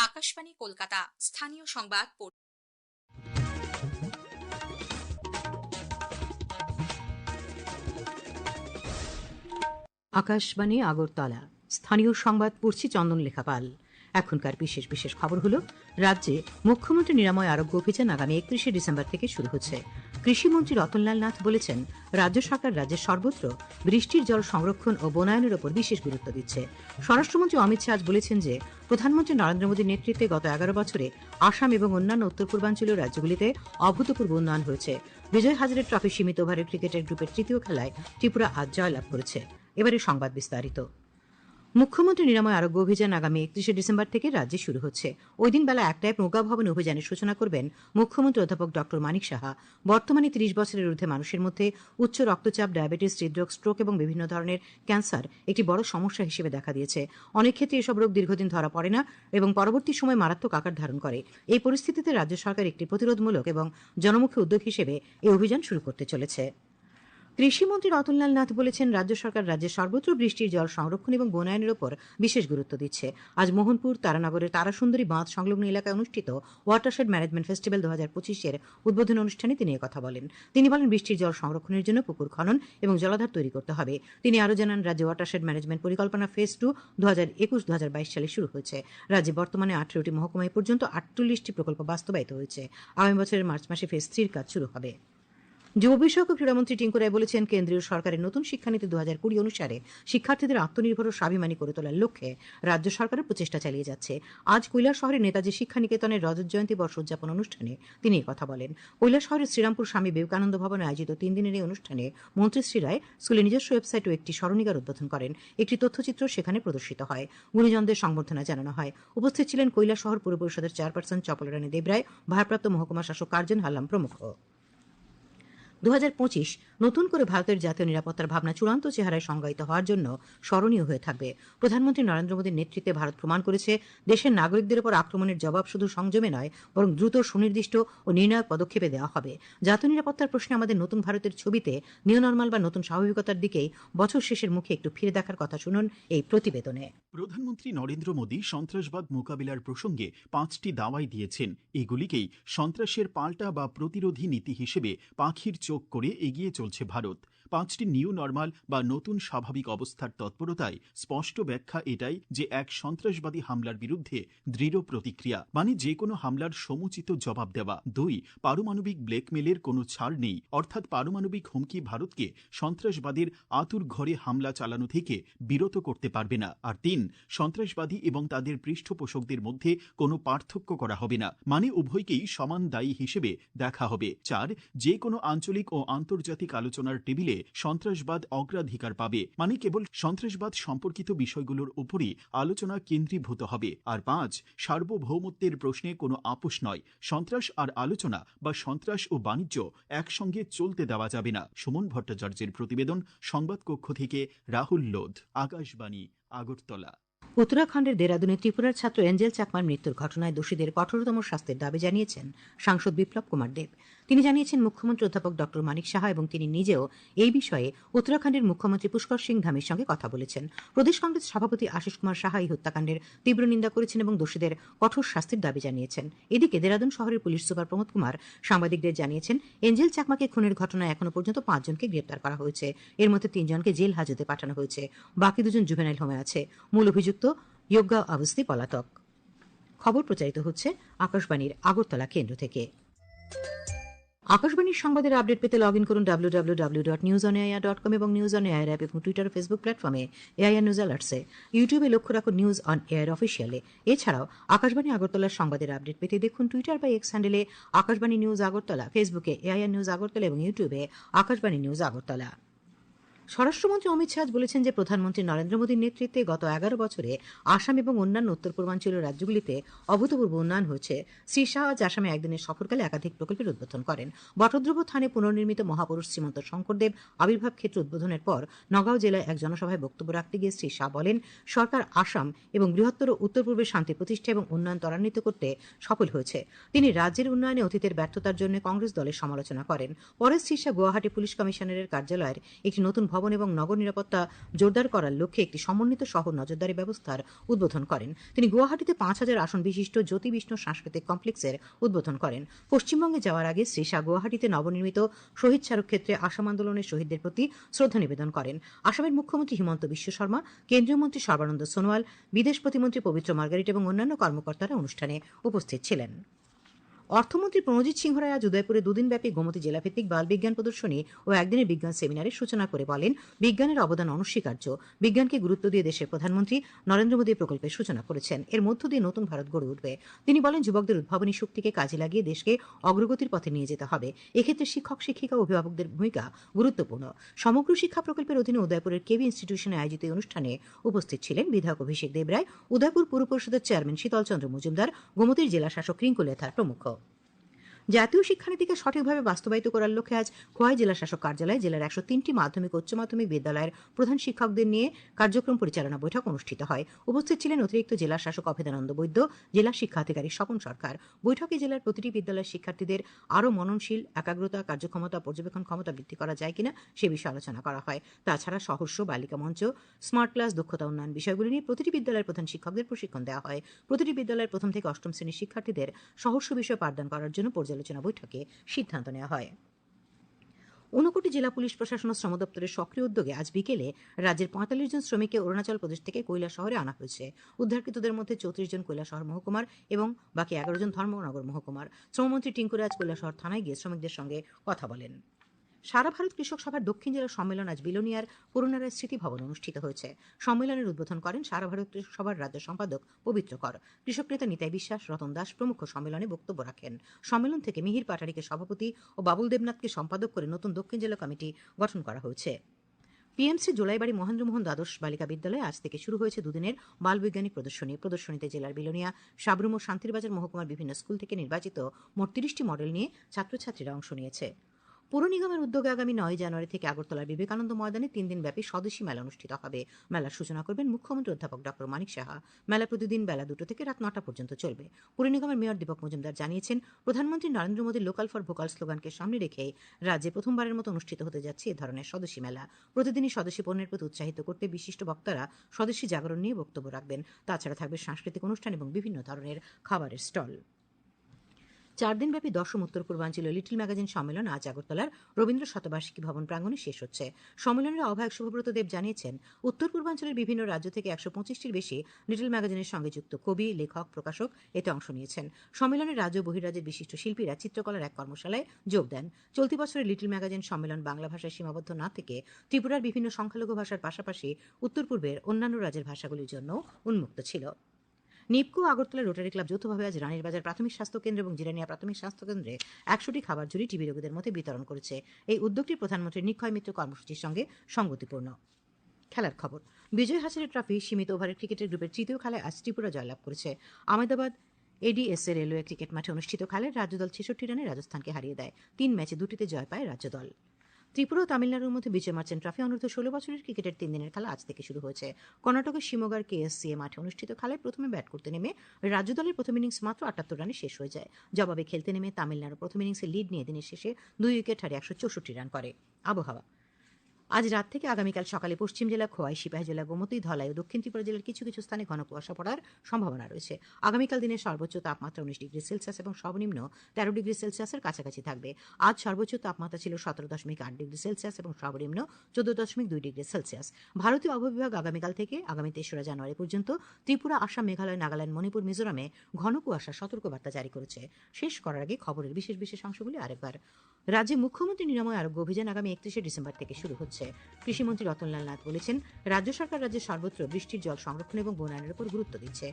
আকাশবাণী কলকাতা স্থানীয় সংবাদ আকাশবাণী আগরতলা স্থানীয় সংবাদ পড়ছি চন্দন লেখাপাল। এখনকার বিশেষ বিশেষ খবর হলো, রাজ্যে মুখ্যমন্ত্রী নিরাময় আরোগ্য অভিযান আগামী 31শে ডিসেম্বর থেকে শুরু হচ্ছে। কৃষিমন্ত্রী রতনলাল নাথ বলেছেন, রাজ্য সরকার রাজ্যের সর্বত্র বৃষ্টির জল সংরক্ষণ ও বনায়নের ওপর বিশেষ গুরুত্ব দিচ্ছে। স্বরাষ্ট্রমন্ত্রী অমিত শাহ আজ বলেছেন যে, প্রধানমন্ত্রী নরেন্দ্র মোদীর নেতৃত্বে গত 11 বছরে আসাম এবং অন্যান্য উত্তর পূর্বাঞ্চলীয় রাজ্যগুলিতে অভূতপূর্ব উন্নয়ন হয়েছে। বিজয় হাজারে ট্রফি সীমিত ওভারের ক্রিকেটের গ্রুপের তৃতীয় খেলায় ত্রিপুরা আজ জয়লাভ করেছে। এবারে সংবাদ বিস্তারিত। মুখ্যমন্ত্রী নিরাময় আরোগ্য অভিযান আগামী 31শে ডিসেম্বর থেকে রাজ্যে শুরু হচ্ছে। ওই দিন বেলা 1টায় নৌকা ভবনে অভিযানের সূচনা করবেন মুখ্যমন্ত্রী অধ্যাপক ডক্টর মানিক সাহা। বর্তমানে 30 বছরের ঊর্ধ্বে মানুষের মধ্যে উচ্চ রক্তচাপ, ডায়াবেটিস, হৃদরোগ, স্ট্রোক এবং বিভিন্ন ধরনের ক্যান্সার একটি বড় সমস্যা হিসেবে দেখা দিয়েছে। অনেক ক্ষেত্রে এসব রোগ দীর্ঘদিন ধরা পড়ে না এবং পরবর্তী সময় মারাত্মক আকার ধারণ করে। এই পরিস্থিতিতে রাজ্য সরকার একটি প্রতিরোধমূলক এবং জনমুখী উদ্যোগ হিসেবে এই অভিযান শুরু করতে চলেছে। কৃষিমন্ত্রী রতনলাল নাথ বলেছেন, রাজ্য সরকার রাজ্যের সর্বত্র বৃষ্টির জল সংরক্ষণ এবং বনায়নের ওপর বিশেষ গুরুত্ব দিচ্ছে। আজ মোহনপুর তারানগরের তারাসুন্দরী বাঁধ সংলগ্ন এলাকায় অনুষ্ঠিত ওয়াটারশেড ম্যানেজমেন্ট ফেস্টিভ্যাল 2025-এর উদ্বোধন অনুষ্ঠানে তিনি কথা বলেন। তিনি বলেন, বৃষ্টির জল সংরক্ষণের জন্য পুকুর খনন এবং জলাধার তৈরি করতে হবে। তিনি আরও জানান, রাজ্যে ওয়াটারশেড ম্যানেজমেন্ট পরিকল্পনা ফেজ 2 2021-2022 সালে শুরু হয়েছে। রাজ্যে বর্তমানে 18টি মহকুমায় পর্যন্ত 48টি প্রকল্প বাস্তবায়িত হয়েছে। আগামী বছরের মার্চ মাসে ফেজ 3-র কাজ শুরু হবে। যুব বিষয়ক ও ক্রীড়ামন্ত্রী টিঙ্কু রায় বলেছেন, কেন্দ্রীয় সরকারের নতুন শিক্ষানীতি 2020 অনুসারে শিক্ষার্থীদের আত্মনির্ভর ও স্বাভিমানী করে তোলার লক্ষ্যে রাজ্য সরকারের প্রচেষ্টা চালিয়ে যাচ্ছে। আজ কৈলাসহরের নেতাজি শিক্ষা নিকেতনের রজত জয়ন্তী বর্ষ উদযাপন অনুষ্ঠানে তিনি কথা বলেন। কৈলাসহরের শ্রীরামপুর স্বামী বিবেকানন্দ ভবনে আয়োজিত 3 দিনের এই অনুষ্ঠানে মন্ত্রী শ্রী রায় স্কুলের নিজস্ব ওয়েবসাইট ও একটি স্মরণিকার উদ্বোধন করেন। একটি তথ্যচিত্র সেখানে প্রদর্শিত হয়। গুণীজনদের সংবর্ধনা জানানো হয়। উপস্থিত ছিলেন কৈলাসহর পুর পরিষদের চেয়ারপারসন চপলরানী দেবরায়, ভারপ্রাপ্ত মহকুমা শাসক কার্জন হাল্লাম প্রমুখ। 2025 নতুন করে ভারতের জাতীয় নিরাপত্তার ভাবনা চূড়ান্ত চেহারায় সংজ্ঞায়িত হওয়ার জন্য স্মরণীয় হয়ে থাকবে। প্রধানমন্ত্রী নরেন্দ্র মোদীর নেতৃত্বে ভারত প্রমাণ করেছে, দেশের নাগরিকদের উপর আক্রমণের জবাব শুধু সংযমে নয়, বরং দ্রুত, সুনির্দিষ্ট ও নির্ণায়ক পদক্ষেপে দেওয়া হবে। জাতীয় নিরাপত্তার প্রশ্নে আমাদের নতুন ভারতের ছবিতে নিউ নর্মাল বা নতুন স্বাভাবিকতার দিকেই বছর শেষের মুখে একটু ফিরে দেখার কথা শুনুন এই প্রতিবেদনে। প্রধানমন্ত্রী নরেন্দ্র মোদী সন্ত্রাসবাদ মোকাবিলার প্রসঙ্গে 5টি দাওয়াই দিয়েছেন। এগুলিকেই সন্ত্রাসের পাল্টা বা প্রতিরোধী নীতি হিসেবে পাখির চোখ করে এগিয়ে চলছে ভারত। 5টি নিউ নর্মাল বা নতুন স্বাভাবিক অবস্থার তৎপরতায় স্পষ্ট ব্যাখ্যা এটাই যে, 1 সন্ত্রাসবাদী হামলার বিরুদ্ধে দৃঢ় প্রতিক্রিয়া, মানে যে কোনো হামলার সমুচিত জবাব দেওয়া। 2 পারমাণবিক ব্ল্যাকমেলের কোনো ছাড় নেই, অর্থাৎ পারমাণবিক হুমকি ভারতকে সন্ত্রাসবাদের আতুর ঘরে হামলা চালানো থেকে বিরত করতে পারবে না। আর 3 সন্ত্রাসবাদী এবং তাদের পৃষ্ঠপোষকদের মধ্যে কোনো পার্থক্য করা হবে না, মানে উভয়কেই সমান দায়ী হিসেবে দেখা হবে। 4 যে কোনো আঞ্চলিক ও আন্তর্জাতিক আলোচনার টেবিলে সন্ত্রাসবাদ অগ্রাধিকার পাবে, মানে কেবল সন্ত্রাসবাদ সম্পর্কিত বিষয়গুলোর উপরই আলোচনা কেন্দ্রীভূত হবে। আর 5 সার্বভৌমত্বের প্রশ্নে কোনো আপোষ নয়। সন্ত্রাস আর আলোচনা বা সন্ত্রাস ও বাণিজ্য একসঙ্গে চলতে দেওয়া যাবে না। সুমন ভট্টাচার্যের প্রতিবেদন, সংবাদ কক্ষ থেকে রাহুল লোধ, আকাশবাণী, আগরতলা। উত্তরাখণ্ডের দেরাদুনে ত্রিপুরার ছাত্র এঞ্জেল চাকমার মৃত্যুর ঘটনায় দোষীদের কঠোরতম শাস্তির দাবি জানিয়েছেন সাংসদ বিপ্লব কুমার দেব। তিনি জানিয়েছেন, মুখ্যমন্ত্রী অধ্যাপক ডক্টর মানিক সাহা এবং তিনি নিজেও এই বিষয়ে উত্তরাখণ্ডের মুখ্যমন্ত্রী পুষ্কর সিং ধামির সঙ্গে কথা বলেছেন। প্রদেশ কংগ্রেস সভাপতি আশিস কুমার সাহা এই হত্যাকাণ্ডের তীব্র নিন্দা করেছেন এবং দোষীদের কঠোর শাস্তির দাবি জানিয়েছেন। এদিকে দেরাদুন শহরের পুলিশ সুপার প্রমোদ কুমার সাংবাদিকদের জানিয়েছেন, এঞ্জেল চাকমাকে খুনের ঘটনায় এখনো পর্যন্ত 5 জনকে গ্রেপ্তার করা হয়েছে। এর মধ্যে 3 জনকে জেল হাজতে পাঠানো হয়েছে। বাকি 2 জন জুভেনাইল হোমে আছে। মূল অভিযুক্ত যোগ্যা অবস্থি পলাতক। খবর প্রচারিত হচ্ছে আকাশবাণীর আগরতলা কেন্দ্র থেকে। আকাশবাণীর সংবাদের আপডেট পেতে লগ ইন করুন www.newsonair.com এবং নিউজ অন এয়ার অ্যাপ এবং টুইটার ও ফেসবুক প্ল্যাটফর্মে এআইআর নিউজ অ্যালার্টসে। ইউটিউবে লক্ষ্য রাখুন নিউজ অন এয়ার অফিসিয়ালে। এছাড়াও আকাশবাণী আগরতলার সংবাদের আপডেট পেতে দেখুন টুইটার বা এক্স হ্যান্ডেলে আকাশবাণী নিউজ আগরতলা, ফেসবুকে এআইআর নিউজ আগরতলা এবং ইউটিউবে আকাশবাণী নিউজ আগরতলা। স্বরাষ্ট্রমন্ত্রী অমিত শাহ বলেছেন যে, প্রধানমন্ত্রী নরেন্দ্র মোদীর নেতৃত্বে গত 11 বছরে আসাম এবং অন্যান্য উত্তর পূর্বাঞ্চলীয় রাজ্যগুলিতে অভূতপূর্ব উন্নয়ন হয়েছে। শ্রী শাহ আজ আসামে একদিনের সফরকালে একাধিক প্রকল্পের উদ্বোধন করেন। বটদ্রব্য থানে পুনর্নির্মিত মহাপুরুষ শ্রীমন্ত শঙ্করদেব আবির্ভাব ক্ষেত্র উদ্বোধনের পর নগাঁও জেলায় এক জনসভায় বক্তব্য রাখতে গিয়ে শ্রী শাহ বলেন, সরকার আসাম এবং বৃহত্তর উত্তর পূর্বে শান্তি প্রতিষ্ঠা এবং উন্নয়ন ত্বরান্বিত করতে সফল হয়েছে। তিনি রাজ্যের উন্নয়নে অতীতের ব্যর্থতার জন্য কংগ্রেস দলের সমালোচনা করেন। পরে শ্রী শাহ গুয়াহাটি পুলিশ কমিশনারের কার্যালয়ের একটি নতুন ভবন এবং নগর নিরাপত্তা জোরদার করার লক্ষ্যে একটি সমন্বিত শহর নজরদারি ব্যবস্থার উদ্বোধন করেন। তিনি গুয়াহাটিতে 5,000 আসন বিশিষ্ট জ্যোতি বিষ্ণু সাংস্কৃতিক কমপ্লেক্সের উদ্বোধন করেন। পশ্চিমবঙ্গে যাওয়ার আগে শ্রী শাহ গুয়াহাটিতে নবনির্মিত শহীদ স্মারক ক্ষেত্রে আসাম আন্দোলনের শহীদদের প্রতি শ্রদ্ধা নিবেদন করেন। আসামের মুখ্যমন্ত্রী হিমন্ত বিশ্ব শর্মা, কেন্দ্রীয় মন্ত্রী সর্বানন্দ সোনোয়াল, বিদেশ প্রতিমন্ত্রী পবিত্র মার্গারিট এবং অন্যান্য কর্মকর্তারা অনুষ্ঠানে উপস্থিত ছিলেন। অর্থমন্ত্রী প্রণজিৎ সিংহ রায় আজ উদয়পুরে দুদিনব্যাপী গোমতী জেলাভিত্তিক বাল বিজ্ঞান প্রদর্শনী ও একদিনের বিজ্ঞান সেমিনারের সূচনা করে বলেন, বিজ্ঞানের অবদান অনস্বীকার্য। বিজ্ঞানকে গুরুত্ব দিয়ে দেশের প্রধানমন্ত্রী নরেন্দ্র মোদী প্রকল্পের সূচনা করেছেন। এর মধ্য দিয়ে নতুন ভারত গড়ে উঠবে। তিনি বলেন, যুবকদের উদ্ভাবনী শক্তিকে কাজে লাগিয়ে দেশকে অগ্রগতির পথে নিয়ে যেতে হবে। এক্ষেত্রে শিক্ষক, শিক্ষিকা ও অভিভাবকদের ভূমিকা গুরুত্বপূর্ণ। সমগ্র শিক্ষা প্রকল্পের অধীনে উদয়পুরের কেবি ইনস্টিটিউশনে আয়োজিত এই অনুষ্ঠানে উপস্থিত ছিলেন বিধায়ক অভিষেক দেবরায়, উদয়পুর পুর পরিষদের চেয়ারম্যান শীতল চন্দ্র মজুমদার, গোমতীর জেলা শাসক রিঙ্কু লেথার প্রমুখ। জাতীয় শিক্ষানীতিকে সঠিকভাবে বাস্তবায়িত করার লক্ষ্যে আজ খোয়াই জেলা শাসক কার্যালয়ে জেলার 103টি মাধ্যমিক ও উচ্চ মাধ্যমিক বিদ্যালয়ের প্রধান শিক্ষকদের নিয়ে কার্যক্রম পরিচালনা বৈঠক অনুষ্ঠিত হয়। উপস্থিত ছিলেন অতিরিক্ত জেলা শাসক অভেদানন্দ বৈদ্য, জেলা শিক্ষা আধিকারিক স্বপন সরকার। বৈঠকে জেলার প্রতিটি বিদ্যালয়ের শিক্ষার্থীদের আরও মননশীল, একাগ্রতা, কার্যক্ষমতা, পর্যবেক্ষণ ক্ষমতা বৃদ্ধি করা যায় কিনা সে বিষয়ে আলোচনা করা হয়। তাছাড়া সহস্য, বালিকা মঞ্চ, স্মার্ট ক্লাস, দক্ষতা উন্নয়ন বিষয়গুলি নিয়ে প্রতিটি বিদ্যালয়ের প্রধান শিক্ষকদের প্রশিক্ষণ দেওয়া হয়। প্রতিটি বিদ্যালয়ের প্রথম থেকে অষ্টম শ্রেণীর শিক্ষার্থীদের সহস্য বিষয় পাঠদান করার জন্য পর্যালোচনা বৈঠকে সিদ্ধান্ত নেওয়া হয়। ঊনকোটি জেলা পুলিশ প্রশাসন ও শ্রম দপ্তরের সক্রিয় উদ্যোগে আজ বিকেলে রাজ্যের 45 জন শ্রমিককে অরুণাচল প্রদেশ থেকে কৈলাসহরে আনা হয়েছে। উদ্ধারকৃতদের মধ্যে 34 জন কৈলাসহর মহকুমার এবং বাকি 11 জন ধর্মনগর মহকুমার। শ্রমমন্ত্রী টিঙ্কুরাজ কৈলাসহর থানায় গিয়ে শ্রমিকদের সঙ্গে কথা বলেন। সারা ভারত কৃষক সভার দক্ষিণ জেলা সম্মেলন আজ বিলোনিয়ার পুরনারায় স্মৃতি ভবন অনুষ্ঠিত হয়েছে। সম্মেলনের উদ্বোধন করেন সারা ভারত কৃষক সভার রাজ্য সম্পাদক পবিত্র কর। কৃষক নেতা নিতাই বিশ্বাস, রতন দাস প্রমুখ সম্মেলনে বক্তব্য রাখেন। সম্মেলন থেকে মিহির পাটারিকে সভাপতি ও বাবুল দেবনাথকে সম্পাদক করে নতুন দক্ষিণ জেলা কমিটি গঠন করা হয়েছে। পিএমসি জোলাইবাড়ি মহেন্দ্রমোহন দ্বাদশ বালিকা বিদ্যালয়ে আজ থেকে শুরু হয়েছে দুদিনের বাল বৈজ্ঞানিক প্রদর্শনীতে জেলার বিলোনিয়া, সাবরুম ও শান্তিরবাজার মহকুমার বিভিন্ন স্কুল থেকে নির্বাচিত মোট 30টি মডেল নিয়ে ছাত্রছাত্রীরা অংশ নিয়েছে। পুর নিগমের উদ্যোগে আগামী 9 জানুয়ারি থেকে আগরতলার বিবেকানন্দ ময়দানে 3 দিনব্যাপী স্বদেশী মেলা অনুষ্ঠিত হবে। মেলার সূচনা করবেন মুখ্যমন্ত্রী অধ্যাপক ডক্টর মানিক সাহা। মেলা প্রতিদিন বেলা 2টো থেকে রাত 9টা পর্যন্ত চলবে। পুর নিগমের মেয়র দীপক মজুমদার জানিয়েছেন, প্রধানমন্ত্রী নরেন্দ্র মোদীর লোকাল ফর ভোকাল স্লোগানকে সামনে রেখে রাজ্যে প্রথমবারের মতো অনুষ্ঠিত হতে যাচ্ছে এ ধরনের স্বদেশী মেলা। প্রতিদিনই স্বদেশী পণ্যের প্রতি উৎসাহিত করতে বিশিষ্ট বক্তারা স্বদেশী জাগরণ নিয়ে বক্তব্য রাখবেন। তাছাড়া থাকবে সাংস্কৃতিক অনুষ্ঠান এবং বিভিন্ন ধরনের খাবারের স্টল। 4 দিনব্যাপী 10ম উত্তর পূর্বাঞ্চলীয় লিটল ম্যাগাজিন সম্মেলন আজ আগরতলার রবীন্দ্র শতবার্ষিকী ভবন প্রাঙ্গণে শেষ হচ্ছে। সম্মেলনের আহ্বায়ক শুভব্রত দেব জানিয়েছেন, উত্তর পূর্বাঞ্চলের বিভিন্ন রাজ্য থেকে 125টির বেশি লিটল ম্যাগাজিনের সঙ্গে যুক্ত কবি, লেখক, প্রকাশক এতে অংশ নিয়েছেন। সম্মেলনে রাজ্য বহির্রাজ্যের বিশিষ্ট শিল্পীরা চিত্রকলার এক কর্মশালায় যোগ দেন। চলতি বছরের লিটল ম্যাগাজিন সম্মেলন বাংলা ভাষায় সীমাবদ্ধ না থেকে ত্রিপুরার বিভিন্ন সংখ্যালঘু ভাষার পাশাপাশি উত্তর পূর্বের অন্যান্য রাজ্যের ভাষাগুলির জন্য উন্মুক্ত ছিল। নিপকো আগরতলা রোটারি ক্লাব যৌথভাবে আজ রানীর বাজার প্রাথমিক স্বাস্থ্য কেন্দ্র এবং জিরানিয়া প্রাথমিক স্বাস্থ্য কেন্দ্রে 100টি খাবার ঝুড়ি টিবি রোগীদের মধ্যে বিতরণ করেছে। এই উদ্যোগটি প্রধানমন্ত্রীর নিক্ষয় মিত্র কর্মসূচির সঙ্গে সঙ্গতিপূর্ণ। খেলার খবর। বিজয় হাজারে ট্রফি সীমিত ওভারের ক্রিকেটের গ্রুপের তৃতীয় খেলায় আজ ত্রিপুরা জয়লাভ করেছে। আহমেদাবাদ এডিএসএ রেলওয়ে ক্রিকেট মাঠে অনুষ্ঠিত খেলায় রাজ্যদল 66 রানে রাজস্থানকে হারিয়ে দেয়। 3 ম্যাচে 2টিতে জয় পায় রাজ্যদল। ত্রিপুরা ও তামিলনাড়ুর মধ্যে বিজয় মার্চেন্ট ট্রফি অনূর্ধ্ব 16 বছরের ক্রিকেটের 3 দিনের খেলা আজ থেকে শুরু হয়েছে। কর্ণাটকের শিমোগার কেএসসিএ মাঠে অনুষ্ঠিত খেলায় প্রথমে ব্যাট করতে নেমে রাজ্য দলের প্রথম ইনিংস মাত্র 78 রানে শেষ হয়ে যায়। জবাবে খেলতে নেমে তামিলনাড়ু প্রথম ইনিংসে লিড নিয়ে দিনের শেষে 2 উইকেট হারিয়ে 164 রান করে। আবহাওয়া। আজ রাত থেকে আগামীকাল সকালে পশ্চিম জেলা খোয়াই, সিপাহী জেলা গোমতী, ধলাই ও দক্ষিণ ত্রিপুরা জেলার কিছু কিছু স্থানে ঘন কুয়াশা পড়ার সম্ভাবনা রয়েছে। আগামীকাল দিনের সর্বোচ্চ তাপমাত্রা 19 ডিগ্রি সেলসিয়াস এবং সর্বনিম্ন 13 ডিগ্রি সেলসিয়াসের কাছাকাছি থাকবে। আজ সর্বোচ্চ তাপমাত্রা ছিল 17.8 ডিগ্রি সেলসিয়াস এবং সর্বনিম্ন 14.2 ডিগ্রি সেলসিয়াস। ভারতীয় আবহাওয়া বিভাগ আগামীকাল থেকে আগামী 3রা জানুয়ারি পর্যন্ত ত্রিপুরা, আসাম, মেঘালয়, নাগাল্যান্ড, মণিপুর, মিজোরামে ঘন কুয়াশা সতর্কবার্তা জারি করেছে। শেষ করার আগে খবরের বিশেষ অংশগুলি আরেকবার। রাজ্যে মুখ্যমন্ত্রী নিরাময় আরোগ্য অভিযান আগামী 31 ডিসেম্বর থেকে শুরু হচ্ছে। কৃষিমন্ত্রী রতনলাল নাথ বলেছেন, রাজ্য সরকার রাজ্যের সর্বত্র বৃষ্টির জল সংরক্ষণ এবং বনায়নের উপর গুরুত্ব দিচ্ছে।